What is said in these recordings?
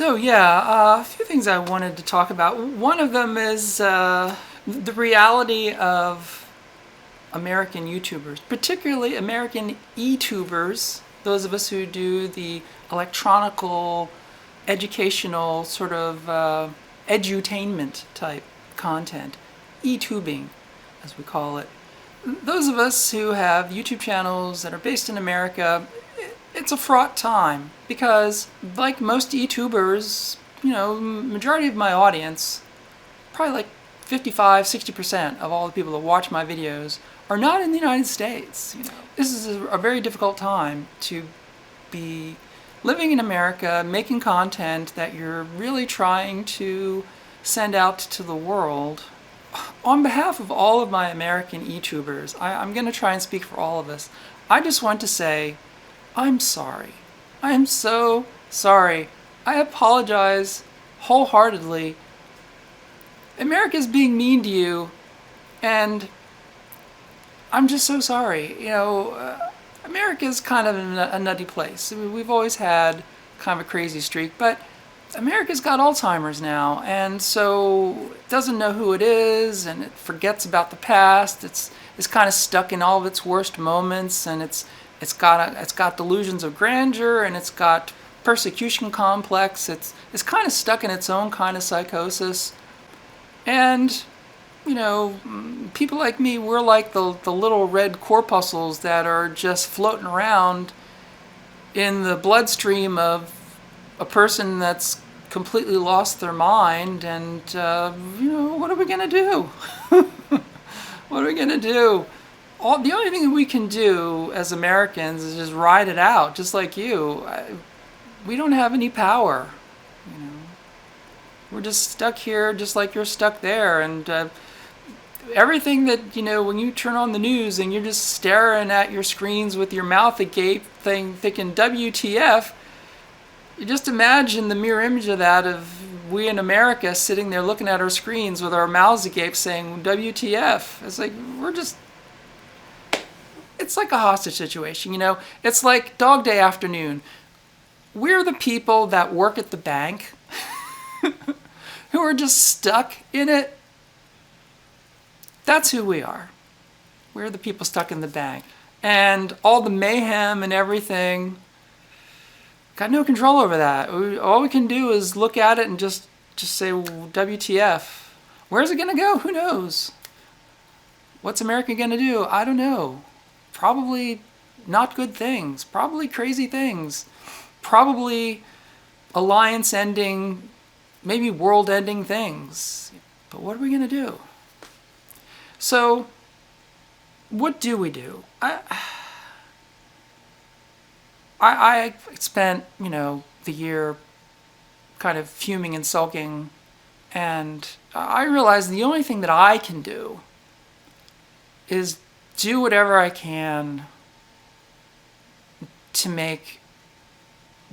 So yeah, a few things I wanted to talk about. One of them is the reality of American YouTubers, particularly American e-tubers, those of us who do the electronical, educational sort of edutainment type content, e-tubing as we call it. Those of us who have YouTube channels that are based in America, it's a fraught time because, like most YouTubers, majority of my audience, probably like 55, 60% of all the people that watch my videos are not in the United States. This is a very difficult time to be living in America, making content that you're really trying to send out to the world. On behalf of all of my American YouTubers, I'm going to try and speak for all of us. I just want to say, I'm sorry. I am so sorry. I apologize wholeheartedly. America's being mean to you, and I'm just so sorry. America's kind of a nutty place. I mean, we've always had kind of a crazy streak, but America's got Alzheimer's now, and so it doesn't know who it is, and it forgets about the past. It's kind of stuck in all of its worst moments, and it's got delusions of grandeur, and it's got persecution complex. It's kind of stuck in its own kind of psychosis, and people like me, we're like the little red corpuscles that are just floating around in the bloodstream of a person that's completely lost their mind, and what are we gonna do? What are we gonna do? The only thing that we can do as Americans is just ride it out, just like you. We don't have any power. We're just stuck here, just like you're stuck there, and everything that when you turn on the news and you're just staring at your screens with your mouth agape, thinking WTF. You just imagine the mirror image of that, of we in America sitting there looking at our screens with our mouths agape saying WTF. It's like it's like a hostage situation, It's like Dog Day Afternoon. We're the people that work at the bank who are just stuck in it. That's who we are. We're the people stuck in the bank. And all the mayhem and everything, got no control over that. All we can do is look at it and just say, WTF. Where's it going to go? Who knows? What's America going to do? I don't know. Probably not good things. Probably crazy things. Probably alliance-ending, maybe world-ending things. But what are we going to do? So, what do we do? I spent, the year kind of fuming and sulking, and I realized the only thing that I can do is do whatever I can to make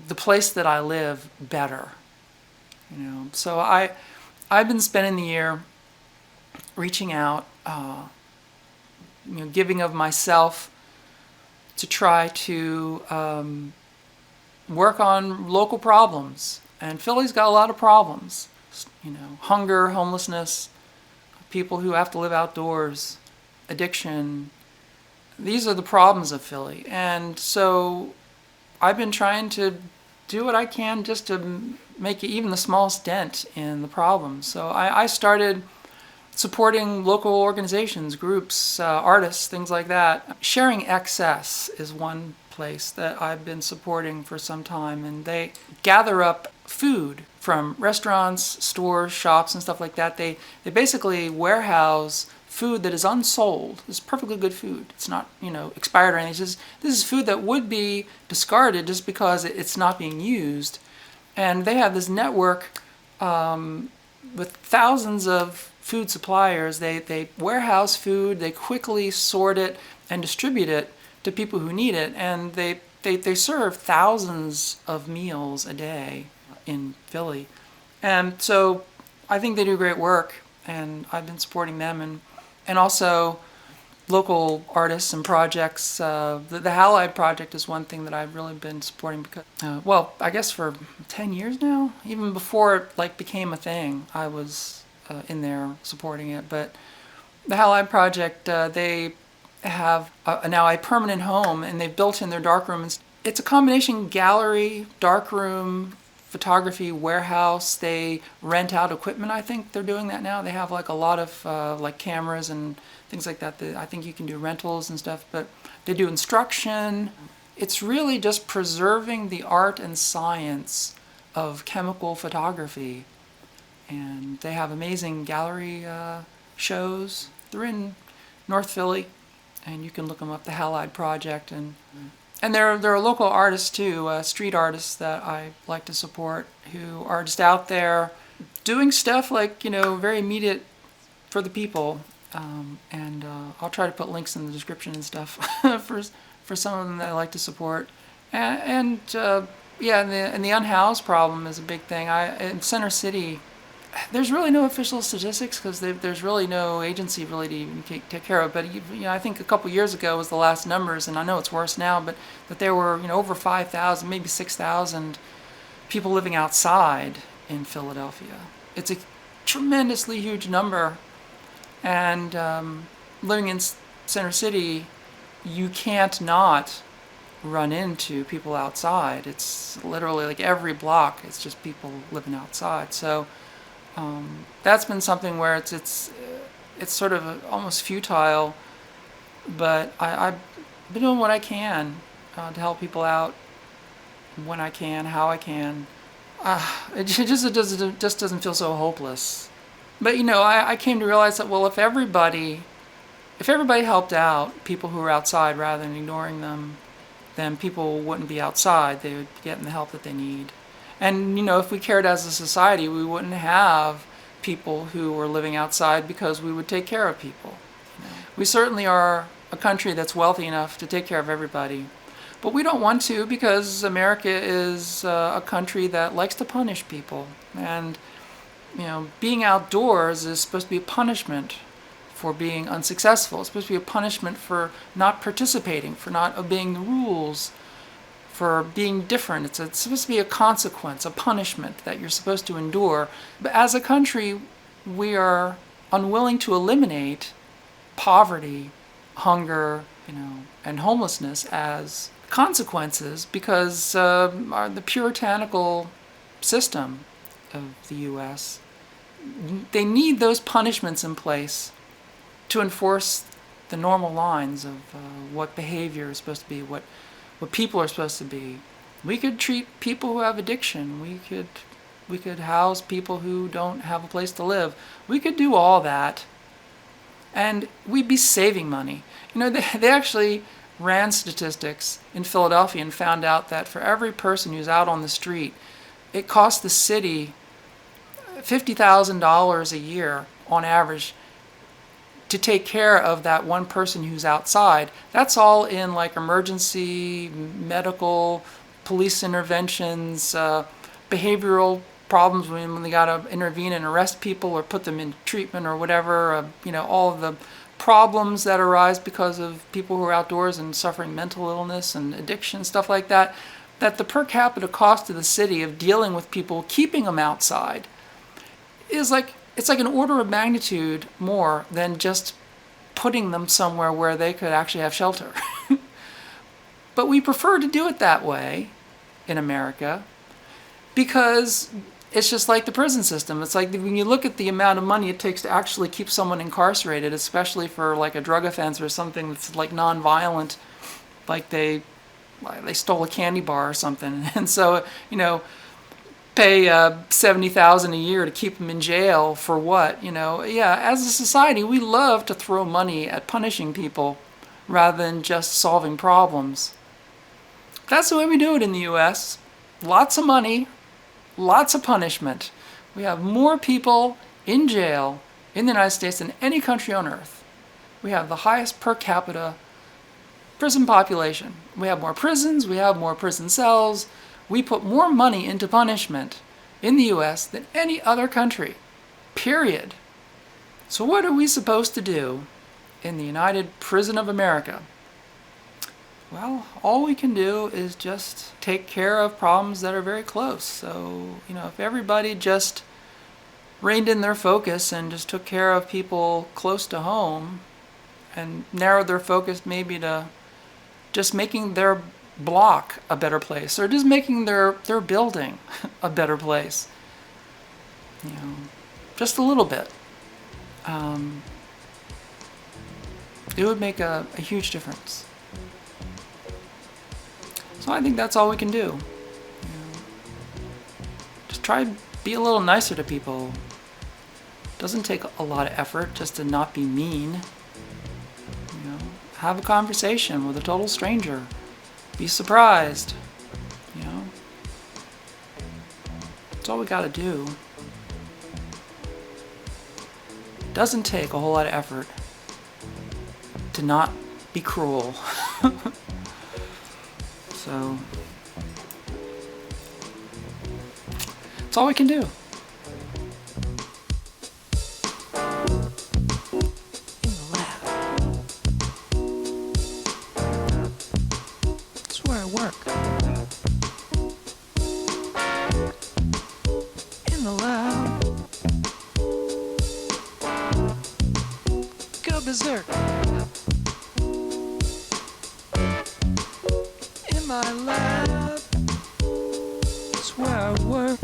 the place that I live better. So I've been spending the year reaching out, giving of myself to try to work on local problems. And Philly's got a lot of problems. Hunger, homelessness, people who have to live outdoors, addiction. These are the problems of Philly. And so I've been trying to do what I can just to make even the smallest dent in the problem. So I started supporting local organizations, groups, artists, things like that. Sharing Excess is one place that I've been supporting for some time, and they gather up food from restaurants, stores, shops, and stuff like that. They basically warehouse food that is unsold. It's perfectly good food. It's not, expired or anything. This is food that would be discarded just because it's not being used. And they have this network with thousands of food suppliers. They warehouse food, they quickly sort it and distribute it to people who need it, and they serve thousands of meals a day in Philly. And so I think they do great work, and I've been supporting them, and also local artists and projects. The Halide Project is one thing that I've really been supporting because, well, I guess for 10 years now. Even before it like became a thing, I was in there supporting it. But the Halide Project, they have now a permanent home, and they've built in their darkroom. It's a combination gallery, darkroom, photography warehouse. They rent out equipment. I think they're doing that now. They have like a lot of like cameras and things like that. I think you can do rentals and stuff, but they do instruction. It's really just preserving the art and science of chemical photography. And they have amazing gallery shows. They're in North Philly, and you can look them up, the Halide Project. And there are local artists too, street artists that I like to support, who are just out there doing stuff like, very immediate for the people. And I'll try to put links in the description and stuff for some of them that I like to support. And the unhoused problem is a big thing. In Center City, there's really no official statistics because there's really no agency really to even take care of. But I think a couple years ago was the last numbers, and I know it's worse now. But that there were over 5,000, maybe 6,000 people living outside in Philadelphia. It's a tremendously huge number, and living in Center City, you can't not run into people outside. It's literally like every block. It's just people living outside. So. That's been something where it's sort of almost futile, but I've been doing what I can to help people out when I can, how I can. It just doesn't feel so hopeless. But I came to realize that, well, if everybody helped out people who are outside rather than ignoring them, then people wouldn't be outside. They would be getting the help that they need. And, if we cared as a society, we wouldn't have people who were living outside because we would take care of people. We certainly are a country that's wealthy enough to take care of everybody. But we don't want to because America is a country that likes to punish people. And, being outdoors is supposed to be a punishment for being unsuccessful. It's supposed to be a punishment for not participating, for not obeying the rules, for being different. It's supposed to be a consequence, a punishment that you're supposed to endure. But as a country, we are unwilling to eliminate poverty, hunger, and homelessness as consequences because the puritanical system of the U.S., they need those punishments in place to enforce the normal lines of what behavior is supposed to be, what people are supposed to be. We could treat people who have addiction. We could house people who don't have a place to live. We could do all that, and we'd be saving money. They actually ran statistics in Philadelphia and found out that for every person who's out on the street, it costs the city $50,000 a year on average to take care of that one person who's outside. That's all in like emergency, medical, police interventions, behavioral problems when they got to intervene and arrest people or put them in treatment or whatever. All of the problems that arise because of people who are outdoors and suffering mental illness and addiction, stuff like that. That the per capita cost to the city of dealing with people, keeping them outside, is like it's like an order of magnitude more than just putting them somewhere where they could actually have shelter. But we prefer to do it that way in America because it's just like the prison system. It's like when you look at the amount of money it takes to actually keep someone incarcerated, especially for like a drug offense or something that's like non-violent, like they stole a candy bar or something, and so pay $70,000 a year to keep them in jail for what? As a society, we love to throw money at punishing people rather than just solving problems. That's the way we do it in the U.S. Lots of money, lots of punishment. We have more people in jail in the United States than any country on earth. We have the highest per capita prison population. We have more prisons, we have more prison cells. We put more money into punishment in the U.S. than any other country, period. So what are we supposed to do in the United Prison of America? Well, all we can do is just take care of problems that are very close. So, if everybody just reined in their focus and just took care of people close to home and narrowed their focus maybe to just making their block a better place or just making their building a better place, just a little bit, it would make a huge difference. So I think that's all we can do. Just try to be a little nicer to people. It doesn't take a lot of effort just to not be mean. Have a conversation with a total stranger. Be surprised. That's all we gotta do. It doesn't take a whole lot of effort to not be cruel. So, that's all we can do. In the lab. That's where I work. In the lab. Go berserk. In my lab. That's where I work.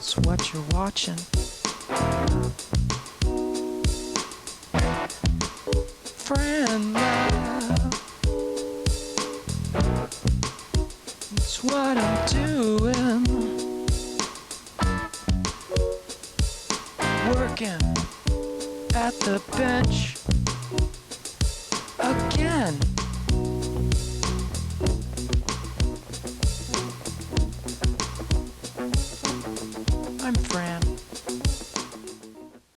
That's what you're watching. Friend Lab. That's what I'm doing. Working at the bench again.